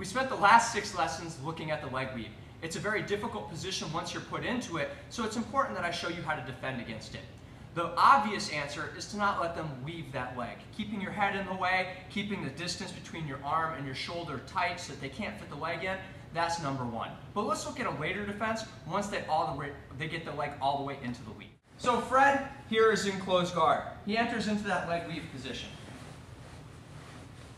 We spent the last 6 lessons looking at the leg weave. It's a very difficult position once you're put into it, so it's important that I show you how to defend against it. The obvious answer is to not let them weave that leg. Keeping your head in the way, keeping the distance between your arm and your shoulder tight so that they can't fit the leg in, that's number one. But let's look at a later defense once they get the leg all the way into the weave. So Fred here is in closed guard. He enters into that leg weave position.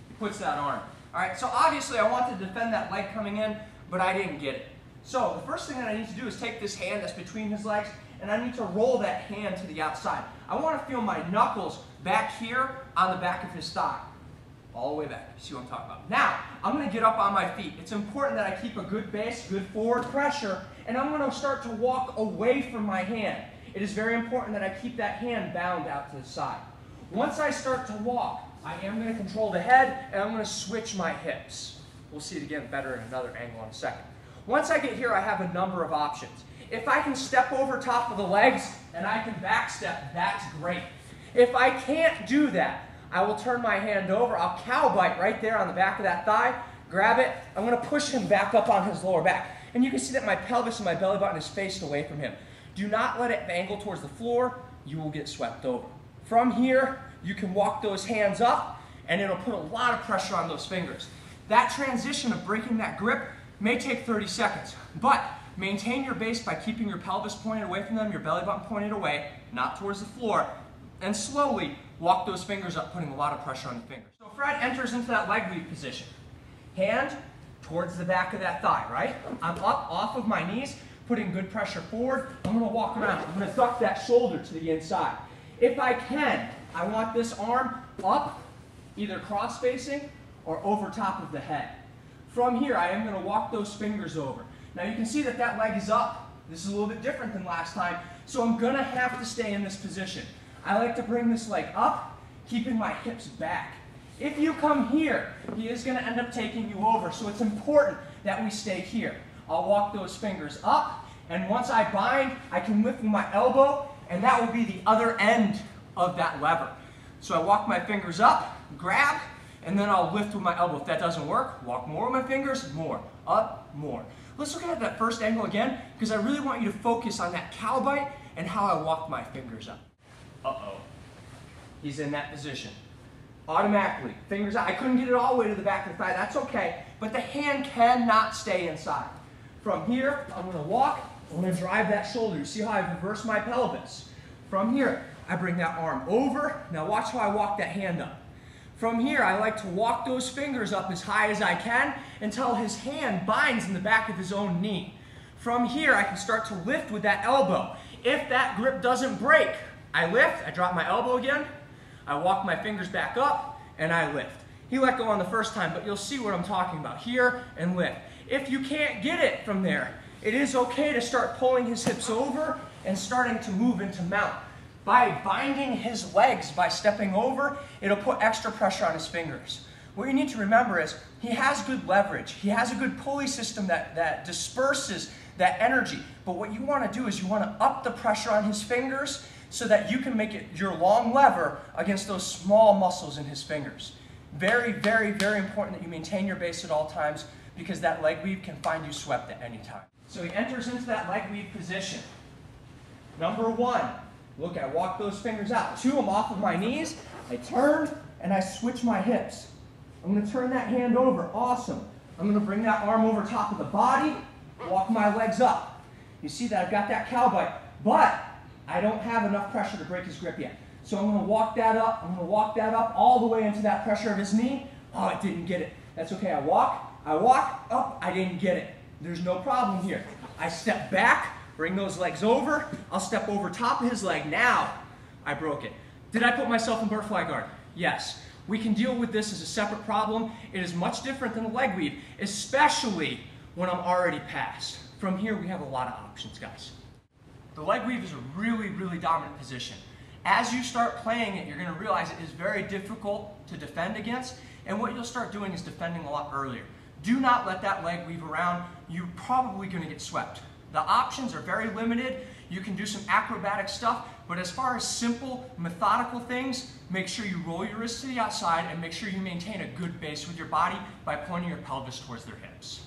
He puts that arm. All right, so obviously I want to defend that leg coming in, but I didn't get it. So the first thing that I need to do is take this hand that's between his legs, and I need to roll that hand to the outside. I want to feel my knuckles back here on the back of his thigh. All the way back. You see what I'm talking about? Now, I'm going to get up on my feet. It's important that I keep a good base, good forward pressure, and I'm going to start to walk away from my hand. It is very important that I keep that hand bound out to the side. Once I start to walk, I am going to control the head, and I'm going to switch my hips. We'll see it again better in another angle in a second. Once I get here, I have a number of options. If I can step over top of the legs and I can back step, that's great. If I can't do that, I will turn my hand over. I'll cow bite right there on the back of that thigh, grab it. I'm going to push him back up on his lower back. And you can see that my pelvis and my belly button is faced away from him. Do not let it angle towards the floor. You will get swept over. From here, you can walk those hands up, and it'll put a lot of pressure on those fingers. That transition of breaking that grip may take 30 seconds, but maintain your base by keeping your pelvis pointed away from them, your belly button pointed away, not towards the floor, and slowly walk those fingers up, putting a lot of pressure on the fingers. So Fred enters into that leg weave position. Hand towards the back of that thigh, right? I'm up off of my knees, putting good pressure forward. I'm going to walk around. I'm going to duck that shoulder to the inside. If I can, I want this arm up, either cross-facing or over top of the head. From here, I am going to walk those fingers over. Now you can see that that leg is up. This is a little bit different than last time, so I'm going to have to stay in this position. I like to bring this leg up, keeping my hips back. If you come here, he is going to end up taking you over, so it's important that we stay here. I'll walk those fingers up, and once I bind, I can lift with my elbow, and that will be the other end of that lever. So I walk my fingers up, grab, and then I'll lift with my elbow. If that doesn't work, walk more with my fingers, more, up, more. Let's look at that first angle again, because I really want you to focus on that cow bite and how I walk my fingers up. Uh-oh. He's in that position. Automatically, fingers out. I couldn't get it all the way to the back of the thigh. That's okay, but the hand cannot stay inside. From here, I'm going to walk. I'm going to drive that shoulder. You see how I reverse my pelvis? From here, I bring that arm over. Now watch how I walk that hand up. From here, I like to walk those fingers up as high as I can until his hand binds in the back of his own knee. From here, I can start to lift with that elbow. If that grip doesn't break, I lift, I drop my elbow again, I walk my fingers back up, and I lift. He let go on the first time, but you'll see what I'm talking about. Here and lift. If you can't get it from there, it is okay to start pulling his hips over and starting to move into mount. By binding his legs, by stepping over, it'll put extra pressure on his fingers. What you need to remember is he has good leverage. He has a good pulley system that disperses that energy. But what you want to do is you want to up the pressure on his fingers so that you can make it your long lever against those small muscles in his fingers. Very, very, very important that you maintain your base at all times because that leg weave can find you swept at any time. So he enters into that leg weave position. Number one. Look, I walk those fingers out. Two, I'm off of my knees. I turn, and I switch my hips. I'm going to turn that hand over. Awesome. I'm going to bring that arm over top of the body, walk my legs up. You see that I've got that cow bite, but I don't have enough pressure to break his grip yet. So I'm going to walk that up. I'm going to walk that up all the way into that pressure of his knee. Oh, I didn't get it. That's okay. I walk, up. I didn't get it. There's no problem here. I step back. Bring those legs over. I'll step over top of his leg. Now, I broke it. Did I put myself in butterfly guard? Yes. We can deal with this as a separate problem. It is much different than a leg weave, especially when I'm already past. From here, we have a lot of options, guys. The leg weave is a really, really dominant position. As you start playing it, you're going to realize it is very difficult to defend against, and what you'll start doing is defending a lot earlier. Do not let that leg weave around. You're probably going to get swept. The options are very limited. You can do some acrobatic stuff, but as far as simple, methodical things, make sure you roll your wrists to the outside and make sure you maintain a good base with your body by pointing your pelvis towards their hips.